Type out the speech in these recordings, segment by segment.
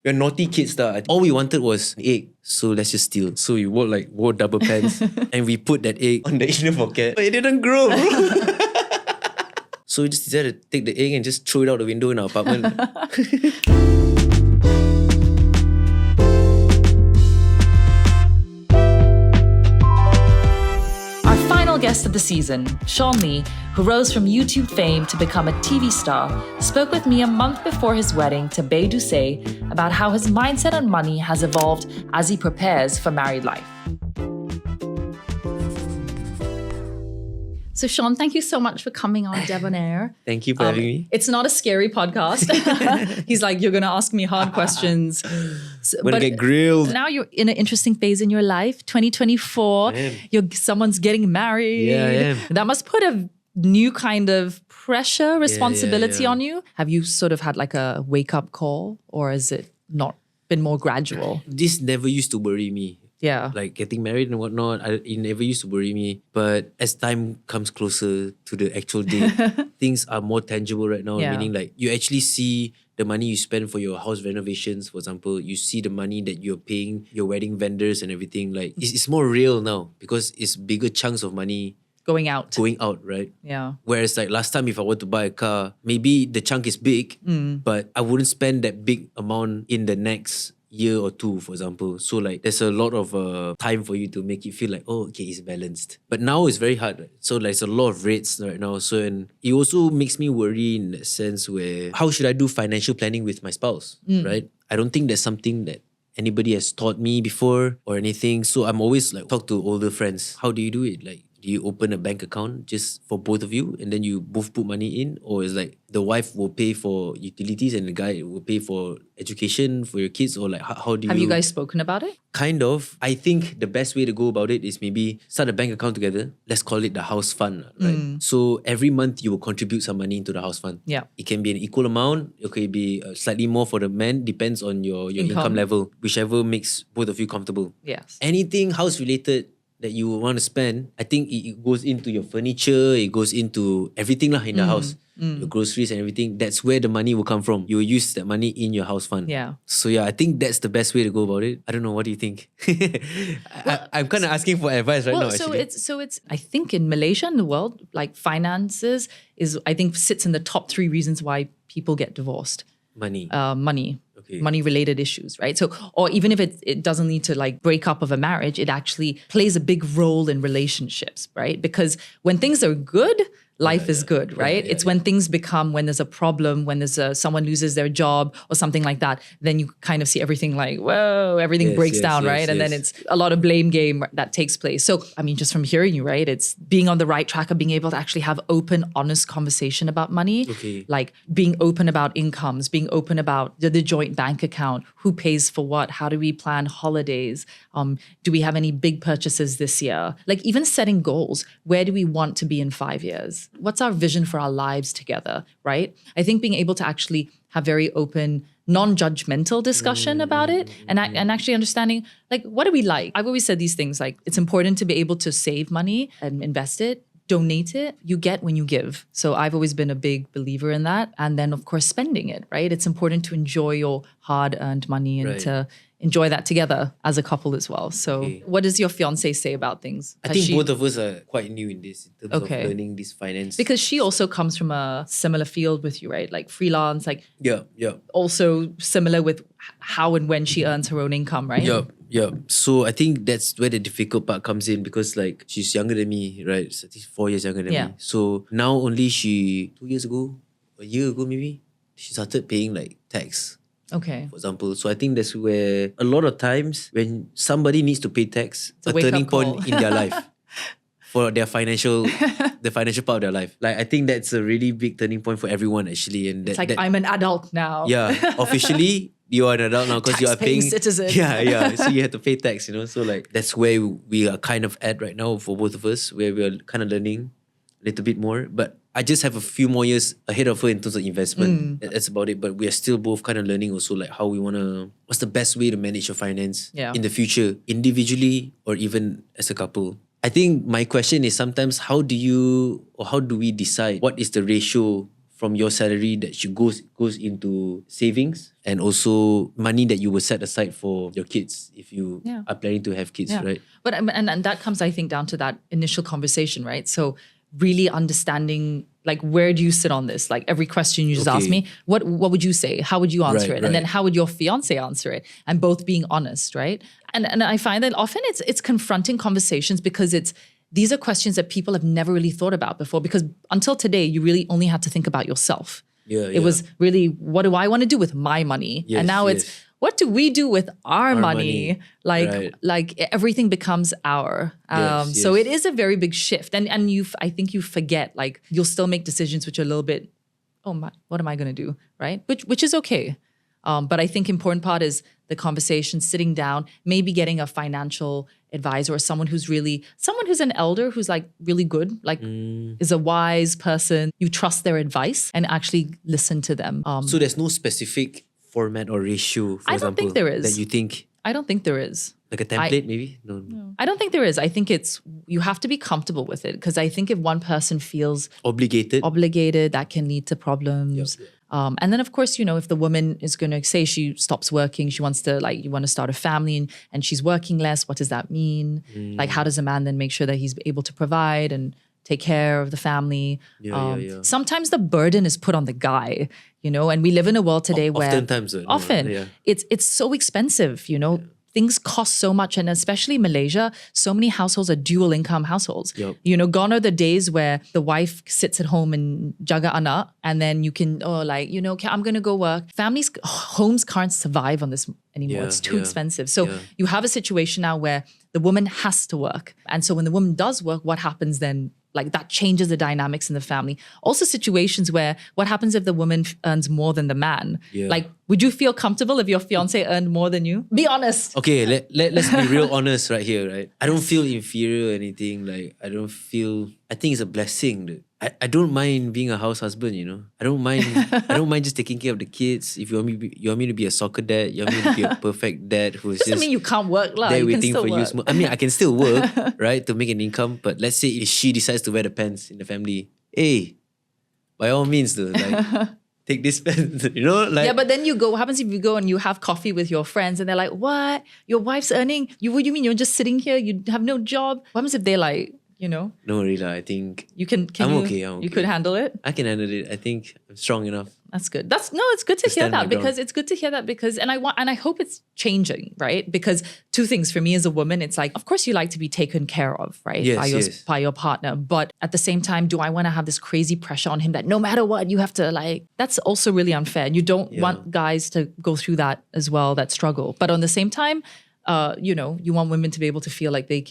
We're naughty kids. All we wanted was egg. So let's just steal. So we wore double pants and we put that egg on the inner pocket. But it didn't grow, bro. So we just decided to take the egg and just throw it out the window in our apartment. Guest of the season, Sean Lee, who rose from YouTube fame to become a TV star, spoke with me a month before his wedding to Bay Daucet about how his mindset on money has evolved as he prepares for married life. So Sean, thank you so much for coming on Debonair. Thank you for having me. It's not a scary podcast. He's like, you're going to ask me hard questions. I'm going to get grilled. Now you're in an interesting phase in your life, 2024. Someone's getting married. Yeah, I am. That must put a new kind of pressure, responsibility on you. Have you sort of had like a wake-up call, or has it not been more gradual? This never used to worry me. Yeah. Like getting married and whatnot, it never used to worry me. But as time comes closer to the actual date, things are more tangible right now. Meaning like you actually see the money you spend for your house renovations, for example. You see the money that you're paying your wedding vendors and everything. Like it's more real now because it's bigger chunks of money going out, right? Yeah. Whereas like last time, if I were to buy a car, maybe the chunk is big, but I wouldn't spend that big amount in the next year or two, for example. So like there's a lot of time for you to make it feel like, oh, okay, it's balanced. But now it's very hard. Right? So like there's a lot of rates right now. So and it also makes me worry in that sense where how should I do financial planning with my spouse, right? I don't think that's something that anybody has taught me before or anything. So I'm always like talk to older friends. How do you do it? Like, do you open a bank account just for both of you and then you both put money in? Or is like the wife will pay for utilities and the guy will pay for education for your kids? Or like how do you... Have you guys spoken about it? Kind of. I think the best way to go about it is maybe start a bank account together. Let's call it the house fund, right? So every month you will contribute some money into the house fund. Yeah. It can be an equal amount. It could be slightly more for the man. Depends on your income level. Whichever makes both of you comfortable. Yes. Anything house related that you want to spend, I think it goes into your furniture, it goes into everything in the house. Your groceries and everything. That's where the money will come from. You will use that money in your house fund. Yeah. So yeah, I think that's the best way to go about it. I don't know, what do you think? I'm kind of asking for advice right now. So it's I think in Malaysia and the world, like finances I think sits in the top 3 reasons why people get divorced. Money. Money related issues, right? So, or even if it doesn't lead to like breakup of a marriage, it actually plays a big role in relationships, right? Because when things are good, life is good, right? It's when things become, when there's a problem, when there's someone loses their job or something like that, then you kind of see everything like, whoa, everything breaks down, right? And then it's a lot of blame game that takes place. So, I mean, just from hearing you, right? It's being on the right track of being able to actually have open, honest conversation about money. Like being open about incomes, being open about the joint bank account, who pays for what, how do we plan holidays? Do we have any big purchases this year? Like even setting goals. Where do we want to be in 5 years? What's our vision for our lives together, right? I think being able to actually have very open, non-judgmental discussion about it and actually understanding, like, what do we like? I've always said these things, like, it's important to be able to save money and invest it, donate it. You get when you give. So I've always been a big believer in that. And then, of course, spending it, right? It's important to enjoy your hard-earned money and to enjoy that together as a couple as well. So what does your fiancée say about things? I think both of us are quite new in this, in terms of learning this finance. Because she also comes from a similar field with you, right? Like freelance, like also similar with how and when she earns her own income, right? Yeah. So I think that's where the difficult part comes in because like she's younger than me, right? So 4 years younger than me. So now only 2 years ago, a year ago maybe, she started paying like tax. For example. So I think that's where a lot of times when somebody needs to pay tax, a turning point in their life for their the financial part of their life. Like I think that's a really big turning point for everyone actually. And it's like I'm an adult now. Yeah, officially you are an adult now because you are paying citizen. Yeah. So you have to pay tax, So like that's where we are kind of at right now for both of us, where we are kind of learning a little bit more. But I just have a few more years ahead of her in terms of investment. That's about it. But we are still both kind of learning also like how we want to, what's the best way to manage your finance in the future, individually or even as a couple. I think my question is sometimes how do we decide what is the ratio from your salary that should goes into savings, and also money that you will set aside for your kids if you are planning to have kids, right? But and that comes, I think, down to that initial conversation, right? So really understanding, like, where do you sit on this? Like, every question you just asked me, what would you say? How would you answer it? And then how would your fiance answer it? And both being honest, right? And I find that often it's confronting conversations, because these are questions that people have never really thought about before, because until today, you really only had to think about yourself. It was really, what do I want to do with my money? And now it's, what do we do with our money? Like everything becomes our. So it is a very big shift. And I think you forget, like, you'll still make decisions which are a little bit, what am I going to do? Right? Which is okay. But I think important part is the conversation, sitting down, maybe getting a financial advisor or someone who's an elder, who's like really good, like is a wise person. You trust their advice and actually listen to them. So there's no specific format or ratio, for example, I don't think there is. That you think? I don't think there is. Like a template, maybe? No. I don't think there is. I think you have to be comfortable with it, because I think if one person feels obligated, that can lead to problems. Yep. And then, of course, if the woman is going to say she stops working, she wants to, like, you want to start a family and she's working less, what does that mean? Like, how does a man then make sure that he's able to provide and take care of the family? Sometimes the burden is put on the guy, and we live in a world today where it's so expensive, Things cost so much, and especially Malaysia, so many households are dual income households. Gone are the days where the wife sits at home and jaga anak, and then you can, okay, I'm going to go work. Homes can't survive on this anymore. It's too expensive. So you have a situation now where the woman has to work. And so when the woman does work, what happens then? Like, that changes the dynamics in the family. Also situations where, what happens if the woman earns more than the man? Like, would you feel comfortable if your fiance earned more than you? Be honest. Okay, let's be real honest right here, right? I don't feel inferior or anything. Like, I think it's a blessing, dude. I don't mind being a house husband, I don't mind just taking care of the kids. If you want me to be a soccer dad, you want me to be a perfect dad who's doesn't mean you can't work, lah. there You can waiting still for work. you. I mean, I can still work, right, to make an income. But let's say if she decides to wear the pants in the family, hey, by all means, though, like, take this pants, like. Yeah, but then what happens if you go and you have coffee with your friends and they're like, what? Your wife's earning? What do you mean you're just sitting here? You have no job? What happens if they're like, No, really, I think you can. I'm okay. You could handle it. I can handle it. I think I'm strong enough. That's good. It's good to hear that, because I hope it's changing, right? Because two things for me as a woman, it's like, of course you like to be taken care of, right? By your partner. But at the same time, do I want to have this crazy pressure on him that no matter what, you have to, like, that's also really unfair. And you don't want guys to go through that as well, that struggle. But on the same time, you want women to be able to feel like they're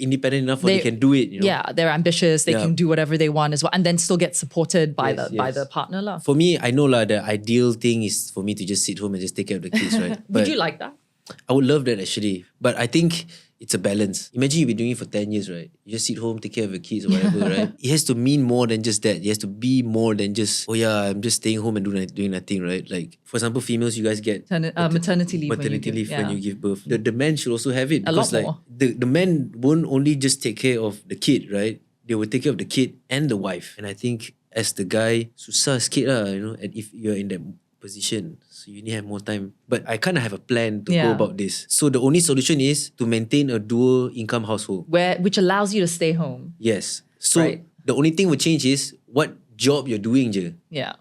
independent enough, or they can do it. Yeah, they're ambitious. They can do whatever they want as well, and then still get supported by the partner, lah. For me, I know, the ideal thing is for me to just sit home and just take care of the kids, right? Would you like that? I would love that, actually, but I think it's a balance. Imagine you've been doing it for 10 years, right? You just sit home, take care of your kids or whatever, right? It has to mean more than just that. It has to be more than just, I'm just staying home and doing nothing, right? Like, for example, females, you guys get maternity leave. When you give birth. The men should also have it. Because, a lot more. The men won't only just take care of the kid, right? They will take care of the kid and the wife. And I think as the guy, susah sikit lah, and if you're in that position, so you need to have more time. But I kind of have a plan to go about this. So the only solution is to maintain a dual income household, which allows you to stay home. Yes. So the only thing will change is what job you're doing je. Yeah.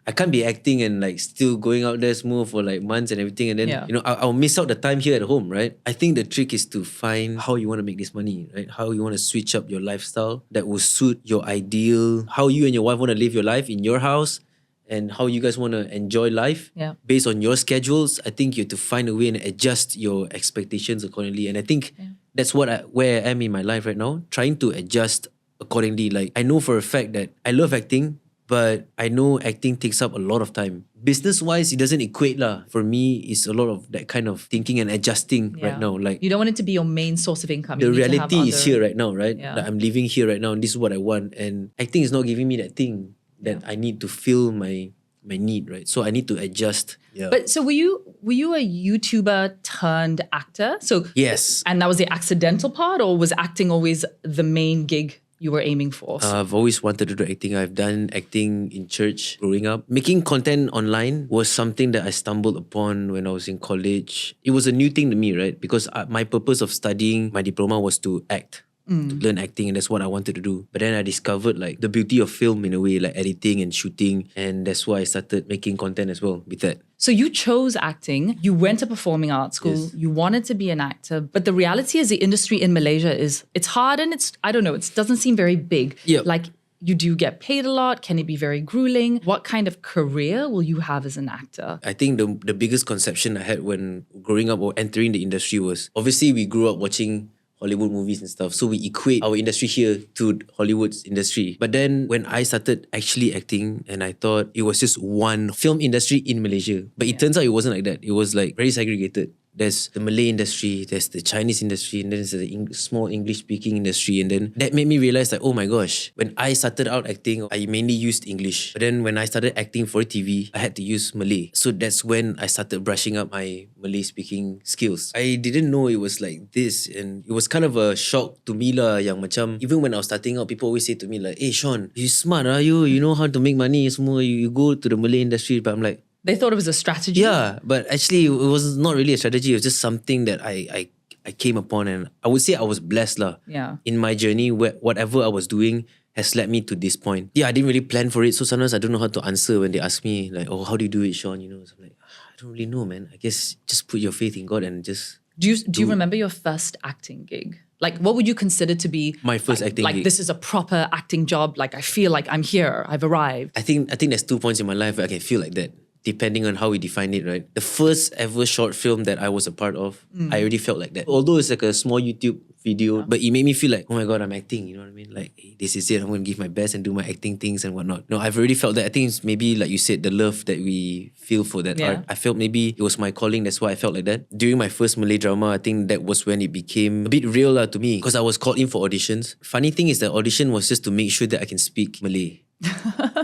I can't be acting and like still going out there smooth for like months and everything, and then I'll miss out the time here at home, right? I think the trick is to find how you want to make this money, right? How you want to switch up your lifestyle that will suit your ideal, how you and your wife want to live your life in your house, and how you guys want to enjoy life based on your schedules. I think you have to find a way and adjust your expectations accordingly. And I think that's where I am in my life right now, trying to adjust accordingly. Like, I know for a fact that I love acting, but I know acting takes up a lot of time. Business-wise, it doesn't equate lah. For me, it's a lot of that kind of thinking and adjusting right now. Like, you don't want it to be your main source of income. The reality is here right now, right? Like, I'm living here right now and this is what I want. And acting is not giving me that thing that I need to fill my need, right? So I need to adjust. Yeah. But so were you a YouTuber turned actor? So yes. And that was the accidental part, or was acting always the main gig? you were aiming for? I've always wanted to do acting. I've done acting in church growing up. Making content online was something that I stumbled upon when I was in college. It was a new thing to me, right? Because my purpose of studying my diploma was to act. To learn acting, and that's what I wanted to do. But then I discovered like the beauty of film in a way, like editing and shooting, and that's why I started making content as well with that. So you chose acting, you went to performing arts school, Yes. you wanted to be an actor, but the reality is the industry in Malaysia it's hard and I don't know, it doesn't seem very big. Yep. Like you do get paid a lot, can it be very grueling? What kind of career will you have as an actor? I think the biggest conception I had when growing up or entering the industry was, obviously we grew up watching Hollywood movies and stuff. So we equate our industry here to Hollywood's industry. But then when I started actually acting, and I thought it was just one film industry in Malaysia. But it turns out it wasn't like that. It was like very segregated. There's the Malay industry, there's the Chinese industry, and then there's the small English-speaking industry. And then that made me realize like, oh my gosh, when I started out acting, I mainly used English. But then when I started acting for TV, I had to use Malay. So that's when I started brushing up my Malay-speaking skills. I didn't know it was like this, and it was kind of a shock to me lah. Yang macam, even when I was starting out, people always say to me like, hey Sean, you smart ah, you know how to make money semua, you go to the Malay industry. But I'm like, They thought it was a strategy. yeah, but actually it was not really a strategy. It was just something that I came upon, and I would say I was blessed lah. Yeah. In my journey, whatever I was doing has led me to this point. Yeah, I didn't really plan for it, so sometimes I don't know how to answer when they ask me like, oh, how do you do it, Sean? You know, so I'm like, I don't really know, man. I guess just put your faith in God and just. Do you remember your first acting gig? Like, what would you consider to be My first acting like gig? this is a proper acting job? Like, I feel like I'm here. I've arrived. I think there's 2 points in my life where I can feel like that, depending on how we define it, right? The first ever short film that I was a part of, I already felt like that. Although it's like a small YouTube video, but it made me feel like, oh my God, I'm acting, you know what I mean? Like, hey, this is it, I'm going to give my best and do my acting things and whatnot. No, I've already felt that. I think it's maybe like you said, the love that we feel for that art. I felt maybe it was my calling, that's why I felt like that. During my first Malay drama, I think that was when it became a bit real to me, because I was called in for auditions. Funny thing is the audition was just to make sure that I can speak Malay.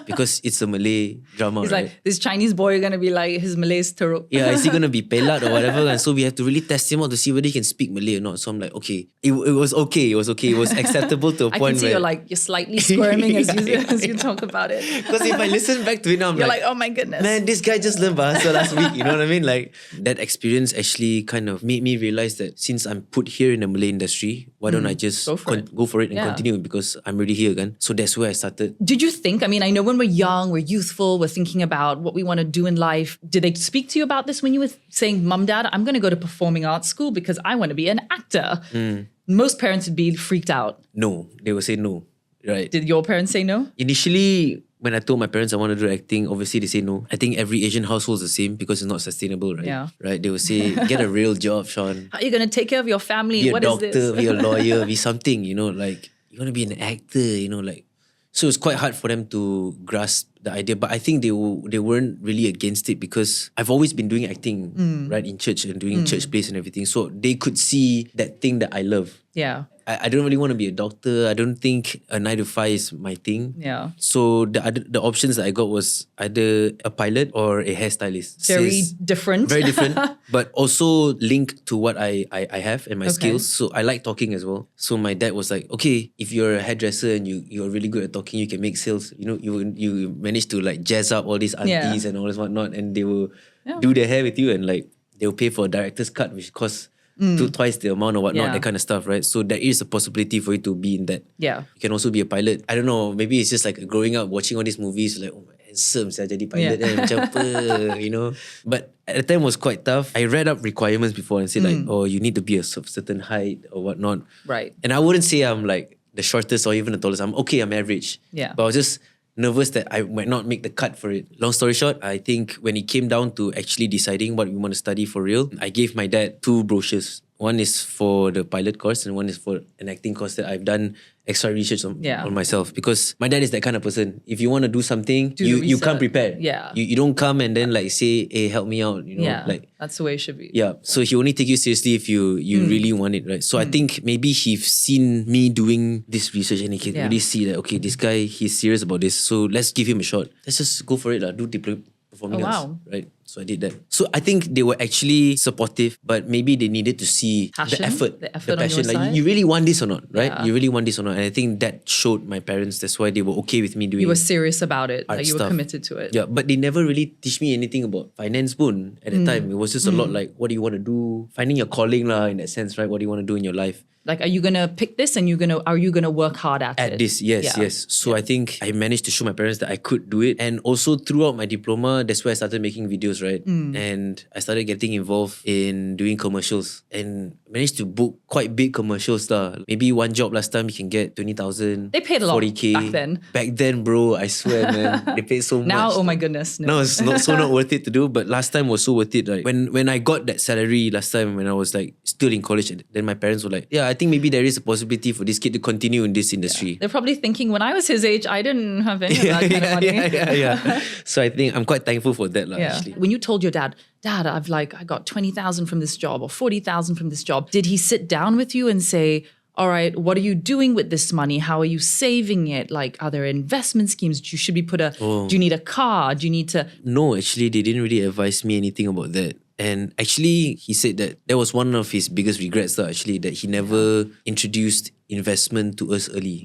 Because it's a Malay drama, He's right? like, this Chinese boy gonna be like, his Malay's teruk. Yeah, is he gonna be pelat or whatever? And so we have to really test him out to see whether he can speak Malay or not. So I'm like, okay, it was okay. It was okay. It was acceptable to a I point can see where you're slightly squirming as you talk about it. because if I listen back to it now, I'm You're like, oh my goodness. man, this guy just learned Bahasa last week. You know what I mean? Like that experience actually kind of made me realize that since I'm put here in the Malay industry, why don't I just go for it and continue, because I'm already here again. So that's where I started. Did you think, I mean, I know when we're young, we're youthful, we're thinking about what we want to do in life. Did they speak to you about this when you were saying, Mum, Dad, I'm going to go to performing arts school because I want to be an actor? Most parents would be freaked out. No, they will say no. Right. Did your parents say no? Initially, when I told my parents I want to do acting, obviously they say no. I think every Asian household is the same because it's not sustainable, right? Yeah. Right? They will say, get a real job, Sean. How are you going to take care of your family? Be a What doctor, is this? be a lawyer, be something, you know, like you want to be an actor, you know, like. So it's quite hard for them to grasp the idea, but I think they weren't really against it because I've always been doing acting, right, in church and doing church plays and everything. So they could see that thing that I love. Yeah. I don't really want to be a doctor. I don't think a 9 to 5 is my thing. Yeah. So the options that I got was either a pilot or a hairstylist. Very different. Very different, but also linked to what I have and my skills. So I like talking as well. So my dad was like, okay, if you're a hairdresser and you're really good at talking, you can make sales. You know, you manage to like jazz up all these aunties and all this whatnot, and they will do their hair with you, and like they will pay for a director's cut, which costs twice the amount or whatnot, that kind of stuff, right? So there is a possibility for you to be in that. Yeah. You can also be a pilot. I don't know, maybe it's just like growing up watching all these movies, like, oh, handsome saya jadi pilot macam apa, you know. But at the time was quite tough. I read up requirements before and said like, oh, you need to be a certain height or whatnot. Right. And I wouldn't say I'm like the shortest or even the tallest. I'm okay, I'm average. Yeah. But I was just nervous that I might not make the cut for it. Long story short, I think when it came down to actually deciding what we want to study for real, I gave my dad 2 brochures. One is for the pilot course and one is for an acting course that I've done extra research on myself, because my dad is that kind of person. If you want to do something, you come prepared. Yeah. You don't come and then like say, hey, help me out. You know, like that's the way it should be. Yeah. So he only take you seriously if you really want it, right? So I think maybe he's seen me doing this research and he can really see that, okay, this guy, he's serious about this. So let's give him a shot. Let's just go for it. Do performing arts, right? So I did that. So I think they were actually supportive, but maybe they needed to see Passion, the effort, the passion. effort on your Like side. you really want this or not, right? Yeah. You really want this or not. And I think that showed my parents. That's why they were okay with me doing. You were serious about it. art Like you were stuff. committed to it. Yeah, but they never really teach me anything about finance boon at that time. It was just a lot like, what do you want to do? Finding your calling lah, in that sense, right? What do you want to do in your life? Like, are you gonna pick this and are you gonna work hard at it? At this, yes, Yeah. yes. So I think I managed to show my parents that I could do it. And also throughout my diploma, that's where I started making videos, right? And I started getting involved in doing commercials and managed to book quite big commercials lah. Maybe one job last time you can get 20,000. They paid a lot 40K. back then. Back then, bro, I swear, man. They paid so Now, much. oh my goodness. No. Now it's not worth it to do, but last time was so worth it. Right? When I got that salary last time when I was like still in college, then my parents were like, yeah, I think maybe there is a possibility for this kid to continue in this industry. They're probably thinking, when I was his age, I didn't have any of that kind of money. Yeah. So I think I'm quite thankful for that, actually. When you told your dad, I got 20,000 from this job or 40,000 from this job, did he sit down with you and say, all right, what are you doing with this money? How are you saving it? Like, are there investment schemes? Do you need a car? Do you need to? No, actually, they didn't really advise me anything about that. And actually, he said that was one of his biggest regrets, actually, that he never introduced investment to us early.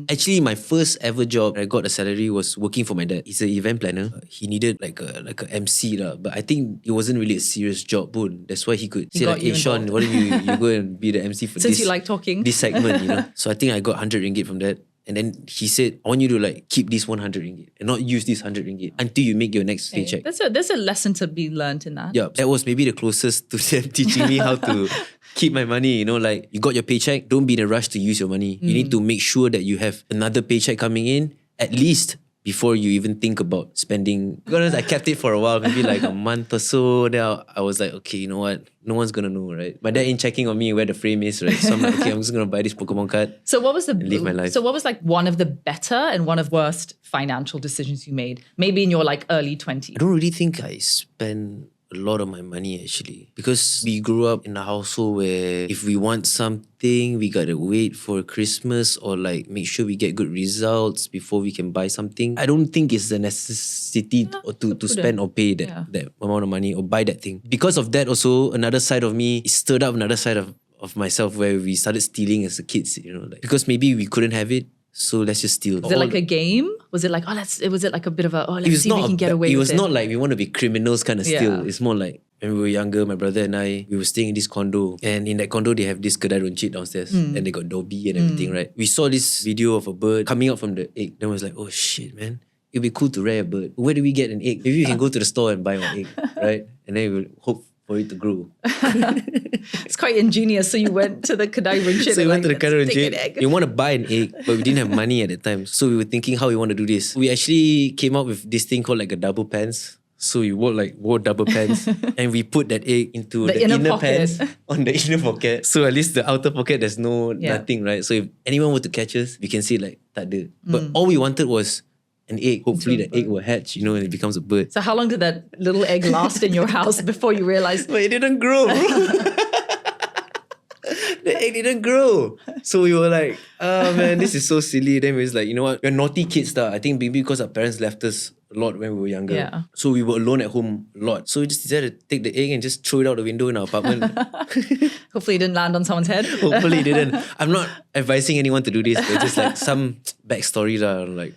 Actually, my first ever job, I got a salary, was working for my dad. He's an event planner. He needed like a MC, but I think it wasn't really a serious job. That's why he could say like, hey Sean, why don't you go and be the MC for Since you like talking. this segment, So I think I got 100 ringgit from that. And then he said, I want you to like keep this 100 ringgit and not use this 100 ringgit until you make your next paycheck. There's a lesson to be learned in that. Yeah, that was maybe the closest to them teaching me how to keep my money. Like you got your paycheck, don't be in a rush to use your money. You need to make sure that you have another paycheck coming in at least before you even think about spending. To be honest, I kept it for a while, maybe like a month or so. Then I was like, okay, you know what? No one's gonna know, right? My dad ain't checking on me where the frame is, right? So I'm like, okay, I'm just gonna buy this Pokemon card. So what was live my life. So what was like one of the better and one of worst financial decisions you made? Maybe in your like early 20s. I don't really think I spent a lot of my money actually, because we grew up in a household where if we want something, we gotta wait for Christmas or like make sure we get good results before we can buy something. I don't think it's a necessity to spend or pay that amount of money or buy that thing. Because of that also, another side of me, it stirred up another side of myself where we started stealing as a kids, like, because maybe we couldn't have it. So let's just steal. Was it like a game? Was it like, was it like a bit of a, let's see if we can get away with it? It was not like we want to be criminals kind of steal. Yeah. It's more like when we were younger, my brother and I, we were staying in this condo. And in that condo, they have this kedai runcit downstairs. And they got Dobby and everything, right? We saw this video of a bird coming out from the egg. Then I was like, oh shit, man. It'd be cool to rear a bird. Where do we get an egg? Maybe we can go to the store and buy one egg, right? And then we will hope for it to grow. It's quite ingenious. So you went to the kedai runcit. So we went to the kedai "Let's take an egg." runcit. We want to buy an egg, but we didn't have money at the time. So we were thinking how we want to do this. We actually came up with this thing called like a double pants. So we wore double pants and we put that egg into the inner pants on the inner pocket. So at least the outer pocket, there's nothing, right? So if anyone were to catch us, we can see like, tak ada. But all we wanted was an egg. Hopefully the egg will hatch, and it becomes a bird. So how long did that little egg last in your house before you realized? But it didn't grow. The egg didn't grow. So we were like, oh man, this is so silly. Then we was like, you know what? We're naughty kids. I think maybe because our parents left us a lot when we were younger. Yeah. So we were alone at home a lot. So we just decided to take the egg and just throw it out the window in our apartment. Hopefully it didn't land on someone's head. Hopefully it didn't. I'm not advising anyone to do this, but just like some backstory like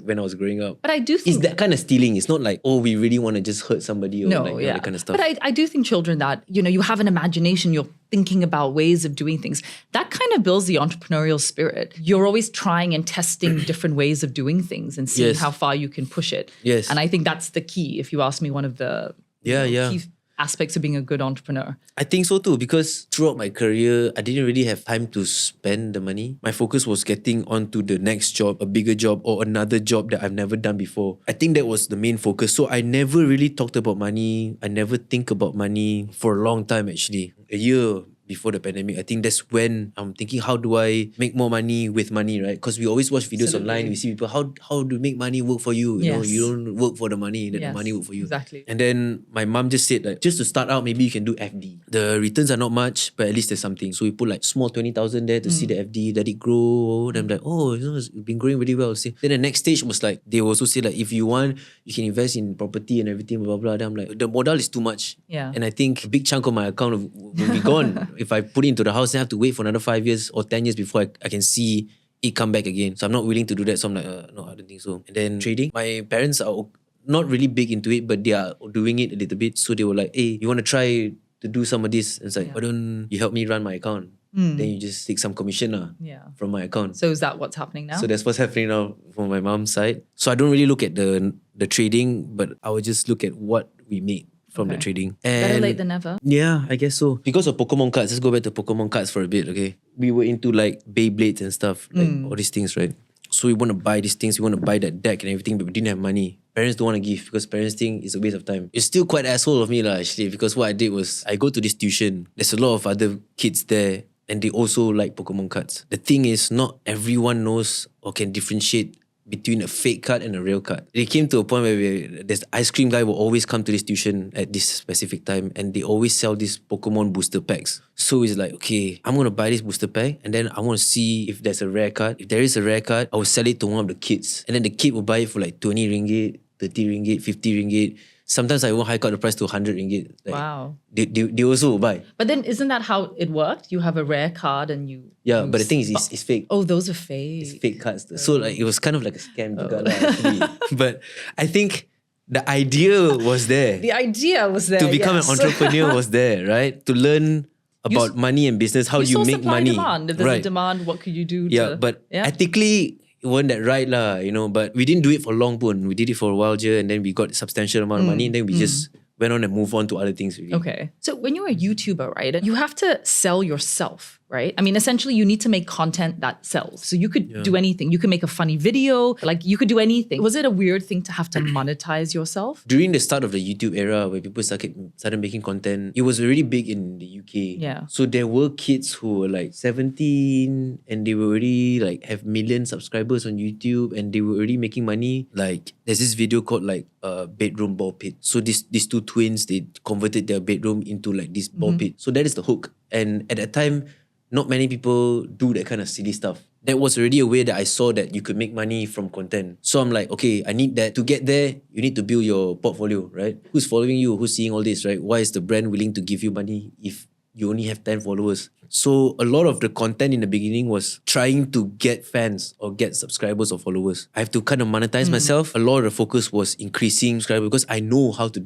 when I was growing up. But I do think it's that kind of stealing. It's not like, oh, we really want to just hurt somebody or that kind of stuff. But I do think children that, you have an imagination, you're thinking about ways of doing things. That kind of builds the entrepreneurial spirit. You're always trying and testing different ways of doing things and seeing how far you can push it. Yes. And I think that's the key, if you ask me, one of the key aspects of being a good entrepreneur. I think so too, because throughout my career, I didn't really have time to spend the money. My focus was getting onto the next job, a bigger job or another job that I've never done before. I think that was the main focus. So I never really talked about money. I never think about money for a long time actually. A year, before the pandemic, I think that's when I'm thinking, how do I make more money with money, right? Because we always watch videos online. We see people, how do make money work for you? You know, you don't work for the money, that the money work for you. Exactly. And then my mom just said, like, just to start out, maybe you can do FD. The returns are not much, but at least there's something. So we put like small 20,000 there to see the FD, let it grow. Then I'm like, oh, you know, it's been growing really well. See. Then the next stage was like, they also say like, if you want, you can invest in property and everything, blah, blah, blah. Then I'm like, the model is too much. Yeah. And I think a big chunk of my account will be gone. If I put it into the house, I have to wait for another 5 years or 10 years before I can see it come back again. So I'm not willing to do that. So I'm like, no, I don't think so. And then trading, my parents are not really big into it, but they are doing it a little bit. So they were like, hey, you want to try to do some of this? And it's like, why don't you help me run my account? Then you just take some commission from my account. So is that what's happening now? So that's what's happening now from my mom's side. So I don't really look at the trading, but I would just look at what we made from the trading. And better late than never. Yeah, I guess so. Because of Pokemon cards, let's go back to Pokemon cards for a bit, okay? We were into like Beyblades and stuff, like all these things, right? So we want to buy these things, we want to buy that deck and everything, but we didn't have money. Parents don't want to give because parents think it's a waste of time. It's still quite asshole of me actually, because what I did was I go to this tuition. There's a lot of other kids there and they also like Pokemon cards. The thing is, not everyone knows or can differentiate between a fake card and a real card. It came to a point where this ice cream guy will always come to this tuition at this specific time and they always sell these Pokemon booster packs. So it's like, okay, I'm going to buy this booster pack and then I want to see if there's a rare card. If there is a rare card, I will sell it to one of the kids. And then the kid will buy it for like 20 ringgit, 30 ringgit, 50 ringgit. Sometimes I won't hike out the price to 100 ringgit. Like, wow. They also will buy. But then isn't that how it worked? You have a rare card and you... Yeah, but the thing is, it's fake. Oh, those are fake. It's fake cards. So like, it was kind of like a scam actually. But I think the idea was there. The idea was there, to become an entrepreneur was there, right? To learn about money and business, how you make money. Demand. If there's a demand, what could you do? But ethically, it wasn't that right you know. But we didn't do it for long pun. We did it for a while and then we got a substantial amount of money and then we just went on and moved on to other things really. Okay. So when you're a YouTuber, right, you have to sell yourself, right? I mean, essentially you need to make content that sells. So you could do anything. You could make a funny video, like you could do anything. Was it a weird thing to have to monetize yourself? During the start of the YouTube era where people started making content, it was really big in the UK. Yeah. So there were kids who were like 17 and they were already like have million subscribers on YouTube and they were already making money. Like there's this video called like bedroom ball pit. So these two twins, they converted their bedroom into like this ball pit. So that is the hook. And at that time, not many people do that kind of silly stuff. That was already a way that I saw that you could make money from content. So I'm like, okay, I need that. To get there, you need to build your portfolio, right? Who's following you? Who's seeing all this, right? Why is the brand willing to give you money if you only have 10 followers? So a lot of the content in the beginning was trying to get fans or get subscribers or followers. I have to kind of monetize myself. A lot of the focus was increasing subscribers because I know how to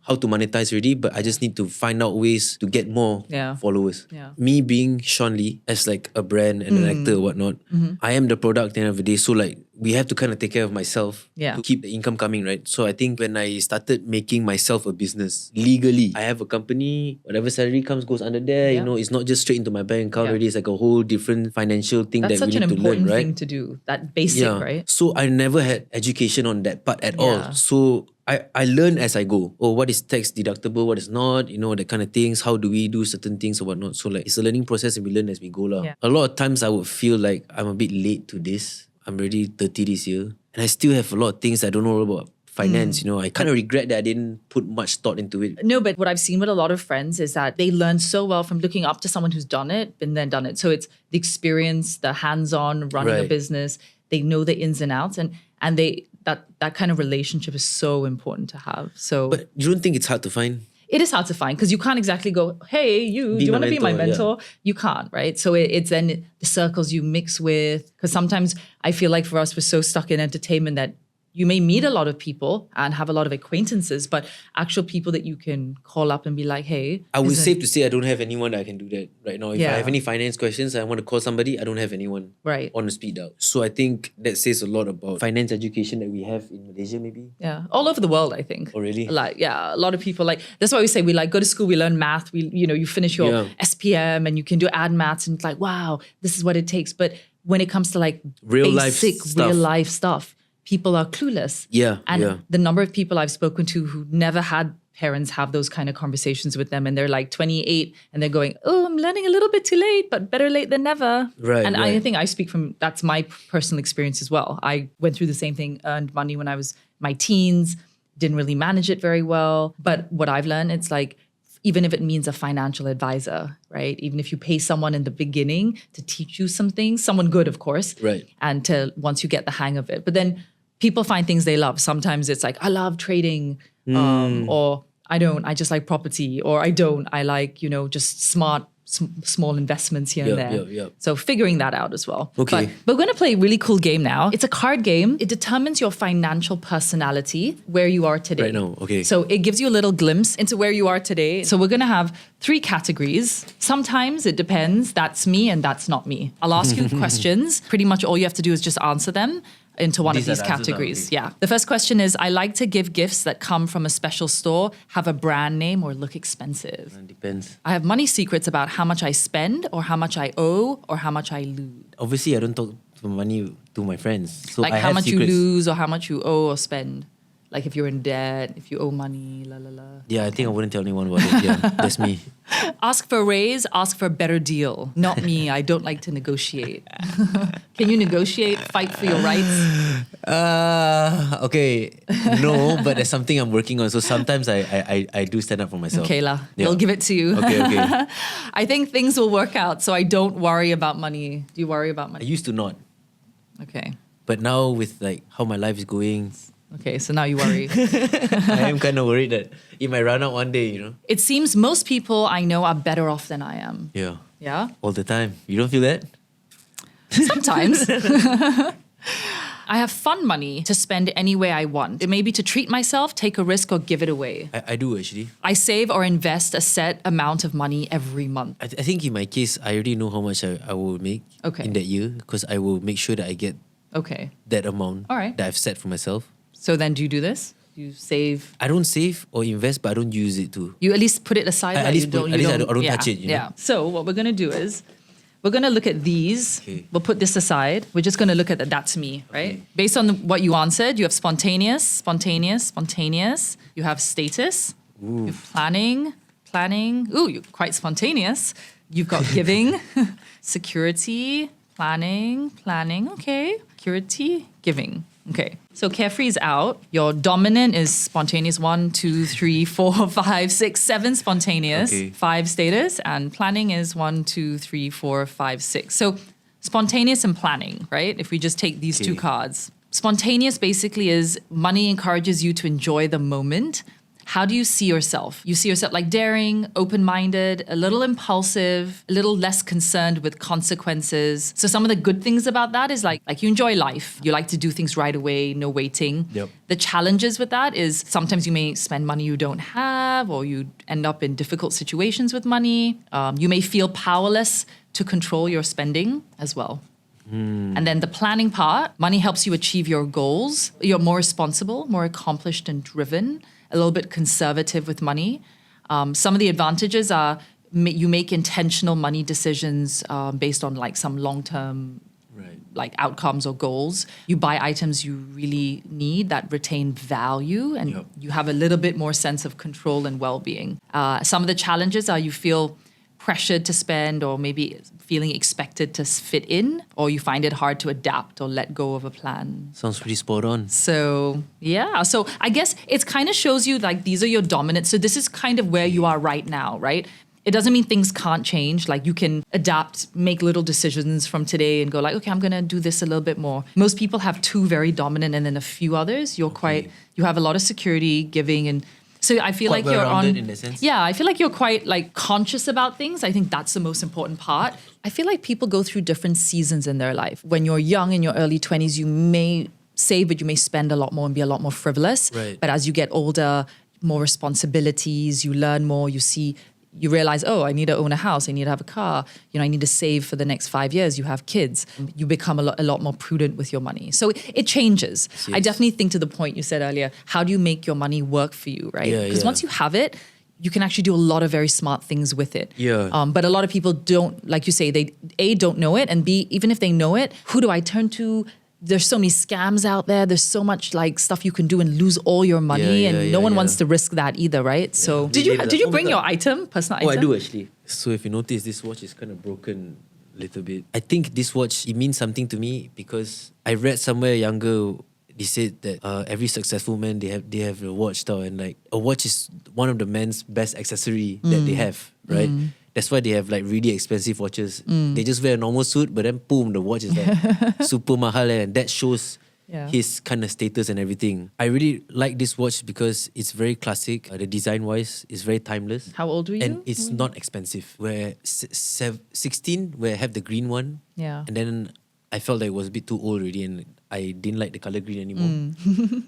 monetize already, but I just need to find out ways to get more followers. Yeah. Me being Sean Lee as like a brand and an actor or whatnot, I am the product at the end of the day. So like we have to kind of take care of myself to keep the income coming, right? So I think when I started making myself a business legally, I have a company, whatever salary comes goes under there. You know, it's not just straight into my bank account already. It's like a whole different financial thing that we need to learn, right? That's such an important thing to do. That basic, right? So I never had education on that part at all. So I learn as I go. Oh, what is tax deductible, what is not, you know, that kind of things. How do we do certain things or whatnot? So like it's a learning process and we learn as we go. A lot of times I would feel like I'm a bit late to this. I'm already 30 this year. And I still have a lot of things I don't know about finance, you know. I kind of regret that I didn't put much thought into it. No, but what I've seen with a lot of friends is that they learn so well from looking up to someone who's done it and then done it. So it's the experience, the hands-on running a business. They know the ins and outs and they that kind of relationship is so important to have. So, but you don't think it's hard to find? It is hard to find because you can't exactly go, hey, do you want to be my mentor? You can't, right? So it's then the circles you mix with. Because sometimes I feel like for us, we're so stuck in entertainment that you may meet a lot of people and have a lot of acquaintances, but actual people that you can call up and be like, hey. I would safe to say I don't have anyone that I can do that right now. If I have any finance questions, I want to call somebody, I don't have anyone on the speed dial. So I think that says a lot about finance education that we have in Malaysia maybe. Yeah, all over the world, I think. Oh, really? Like, yeah, a lot of people like, that's why we say we like go to school, we learn math, you finish your SPM and you can do ad maths and it's like, wow, this is what it takes. But when it comes to like real life stuff, people are clueless. Yeah, And yeah. the number of people I've spoken to who never had parents have those kind of conversations with them, and they're like 28 and they're going, oh, I'm learning a little bit too late, but better late than never. Right, And I right. think I speak from, that's my personal experience as well. I went through the same thing, earned money when I was my teens, didn't really manage it very well. But what I've learned, it's like, even if it means a financial advisor, right? Even if you pay someone in the beginning to teach you some things, someone good, of course. Right. And to once you get the hang of it. But then people find things they love. Sometimes it's like, I love trading, or I don't, I just like property, or I don't, I like, just smart, small investments here and there. Yep. So figuring that out as well. Okay. But we're going to play a really cool game now. It's a card game. It determines your financial personality, where you are today. Right now, okay. So it gives you a little glimpse into where you are today. So we're going to have 3 categories. Sometimes it depends. That's me and that's not me. I'll ask you questions. Pretty much all you have to do is just answer them into one These of are these the answers now, categories. okay. Yeah. The first question is, I like to give gifts that come from a special store, have a brand name, or look expensive. It depends. I have money secrets about how much I spend, or how much I owe, or how much I lose. Obviously, I don't talk to money to my friends. So Like I how have much secrets. you lose, or how much you owe or spend. Like if you're in debt, if you owe money, la la la. Yeah, I think I wouldn't tell anyone about it. Yeah, that's me. Ask for a raise, ask for a better deal. Not me, I don't like to negotiate. Can you negotiate, fight for your rights? Okay. No, but there's something I'm working on. So sometimes I do stand up for myself. Kayla, Yeah. we'll give it to you. Okay. I think things will work out, so I don't worry about money. Do you worry about I money? used to not. Okay. But now with like how my life is going, Okay, so now you worry. I am kind of worried that it might run out one day, It seems most people I know are better off than I am. Yeah. Yeah? All the time. You don't feel that? Sometimes. I have fun money to spend any way I want. It may be to treat myself, take a risk, or give it away. I do actually. I save or invest a set amount of money every month. I think in my case, I already know how much I will make Okay. in that year because I will make sure that I get Okay. that amount All right. that I've set for myself. So then do you do this? You save, I don't save or invest, but I don't use it too. you at least put it aside. At right? least You put- you at least I don't yeah, touch it, Yeah. So what we're going to do is, we're going to look at these. Okay. We'll put this aside. We're just going to look at that's me, right? Okay. Based on what you answered, you have spontaneous. You have status. You have planning. Ooh, you're quite spontaneous. You've got giving, security, planning. Okay. Security, giving. Okay. So carefree is out. Your dominant is spontaneous. 1, 2, 3, 4, 5, 6, 7 spontaneous. Okay. 5 status. And planning is 1, 2, 3, 4, 5, 6. So spontaneous and planning, right? If we just take these 2 Okay. cards. Spontaneous basically is money encourages you to enjoy the moment. How do you see yourself? You see yourself like daring, open-minded, a little impulsive, a little less concerned with consequences. So some of the good things about that is like you enjoy life. You like to do things right away, no waiting. Yep. The challenges with that is sometimes you may spend money you don't have, or you end up in difficult situations with money. You may feel powerless to control your spending as well. And then the planning part, money helps you achieve your goals. You're more responsible, more accomplished and driven, a little bit conservative with money. Some of the advantages are you make intentional money decisions based on like some long-term Right. like outcomes or goals. You buy items you really need that retain value, and Yep. you have a little bit more sense of control and well-being. Some of the challenges are you feel pressured to spend, or maybe feeling expected to fit in, or you find it hard to adapt or let go of a plan. Sounds pretty spot on. So yeah, so I guess it kind of shows you like these are your dominants. So this is kind of where you are right now, right? It doesn't mean things can't change. Like you can adapt, make little decisions from today and go like, okay, I'm going to do this a little bit more. Most people have 2 very dominant and then a few others. You have a lot of security, giving, and so I feel Quite like you're well-rounded on, in that sense. yeah, I feel like you're quite like conscious about things. I think that's the most important part. I feel like people go through different seasons in their life. When you're young, in your early 20s, you may save, but you may spend a lot more and be a lot more frivolous. Right. But as you get older, more responsibilities, you learn more, you realize, oh, I need to own a house, I need to have a car, I need to save for the next 5 years, you have kids. You become a lot more prudent with your money. So it changes. Yes. I definitely think to the point you said earlier, how do you make your money work for you, right? Yeah, Because yeah. once you have it, you can actually do a lot of very smart things with it. Yeah. But a lot of people don't, like you say, they A, don't know it, and B, even if they know it, who do I turn to? there's so many scams out there. There's so much like stuff you can do and lose all your money, and no one wants to risk that either, right? So did you bring your personal item? Oh, I do actually. So if you notice, this watch is kind of broken a little bit. I think this watch, it means something to me because I read somewhere younger, they said that every successful man, they have a watch tau, and like a watch is one of the man's best accessory that they have, right? That's why they have like really expensive watches. They just wear a normal suit, but then boom, the watch is like super mahal, and that shows his kind of status and everything. I really like this watch because it's very classic. The design wise is very timeless. How old were you? And it's not expensive. Where 16, where I have the green one. Yeah. And then I felt like it was a bit too old already, and I didn't like the color green anymore.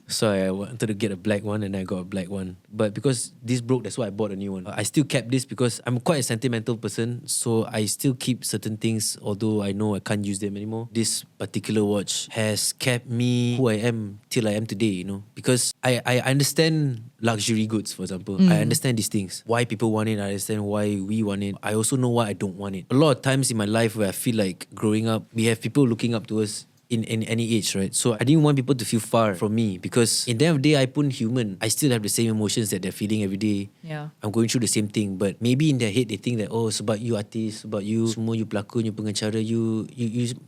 So I wanted to get a black one, and I got a black one. But because this broke, that's why I bought a new one. I still kept this because I'm quite a sentimental person, so I still keep certain things, although I know I can't use them anymore. This particular watch has kept me who I am till I am today, you know, because I understand luxury goods, for example. I understand these things. Why people want it, I understand why we want it. I also know why I don't want it. A lot of times in my life where I feel like growing up, we have people looking up to us in any age, right? So I didn't want people to feel far from me because in the end of the day, I pun human. I still have the same emotions that they're feeling every day. Yeah. I'm going through the same thing, but maybe in their head they think that, oh, sebab you artis, sebab you semua, you pelakon, you pengacara, you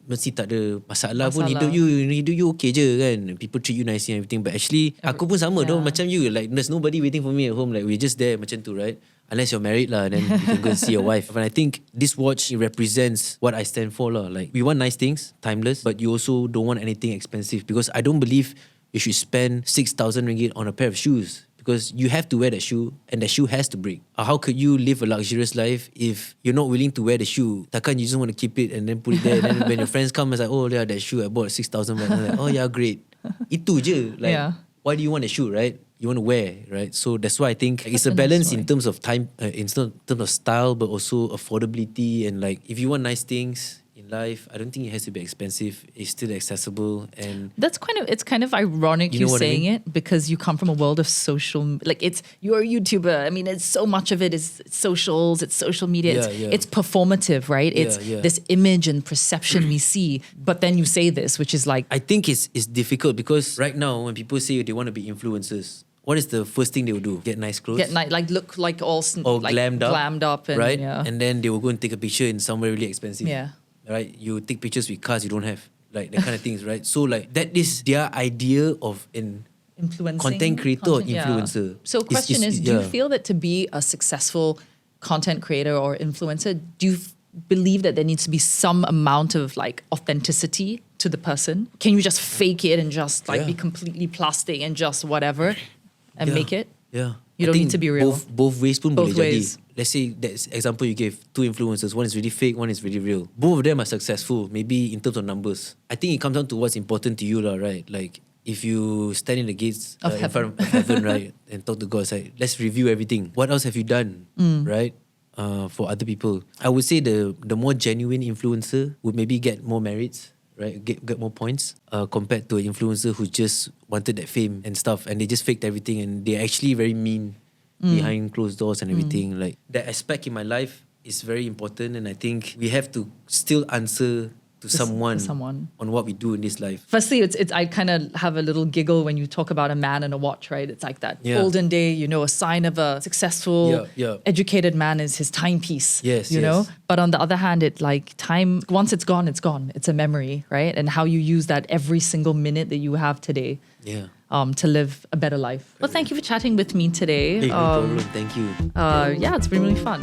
mesti tak ada masalah pun, hidup you okay je kan. People treat you nicely and everything, but actually aku pun sama doh macam you. Like there's nobody waiting for me at home. Like we're just there macam tu, right? Unless you're married lah, then you can go and see your wife. But I think this watch, it represents what I stand for lah. Like we want nice things, timeless, but you also don't want anything expensive because I don't believe you should spend 6,000 ringgit on a pair of shoes because you have to wear that shoe and that shoe has to break. How could you live a luxurious life if you're not willing to wear the shoe? Takkan you just want to keep it and then put it there, and then when your friends come, it's like, oh yeah, that shoe I bought 6,000 baht. Like, oh yeah, great. Itu je. Like, why do you want a shoe, right? You want to wear, right? So that's why I think it's a balance in terms of time, in terms of style, but also affordability. And like, if you want nice things in life, I don't think it has to be expensive. It's still accessible, and it's kind of ironic you saying it because you come from a world of social, like you're a YouTuber. I mean, it's so much of it is socials, it's social media, it's performative, right? It's this image and perception we see. But then you say this, which is like, I think it's difficult because right now when people say they want to be influencers, what is the first thing they will do? Get nice clothes? Like look like all like glammed up and, right? And then they will go and take a picture in somewhere really expensive. Right? You take pictures with cars you don't have. Like that kind of things, right? So like that is their idea of an content creator or influencer. So question is, do you feel that to be a successful content creator or influencer, do you believe that there needs to be some amount of like authenticity to the person? Can you just fake it and just like be completely plastic and just whatever and make it? Yeah. You don't need to be real. Both ways pun Both boleh ways. jadi. Let's say that example you gave, two influencers, one is really fake, one is really real. Both of them are successful, maybe in terms of numbers. I think it comes down to what's important to you lah, right? Like if you stand in the gates in front of heaven, right, and talk to God, it's like, let's review everything. What else have you done, right? For other people, I would say the more genuine influencer would maybe get more merits, right? Get more points compared to an influencer who just wanted that fame and stuff, and they just faked everything, and they're actually very mean behind closed doors and everything. Like that aspect in my life is very important, and I think we have to still answer to someone on what we do in this life. Firstly, it's I kind of have a little giggle when you talk about a man and a watch, right? It's like that olden day, you know, a sign of a successful, educated man is his timepiece, you know? But on the other hand, it like time, once it's gone, it's gone. It's a memory, right? And how you use that every single minute that you have today. To live a better life. Well, thank you for chatting with me today. Hey, no problem. Thank you. Yeah, it's been really fun.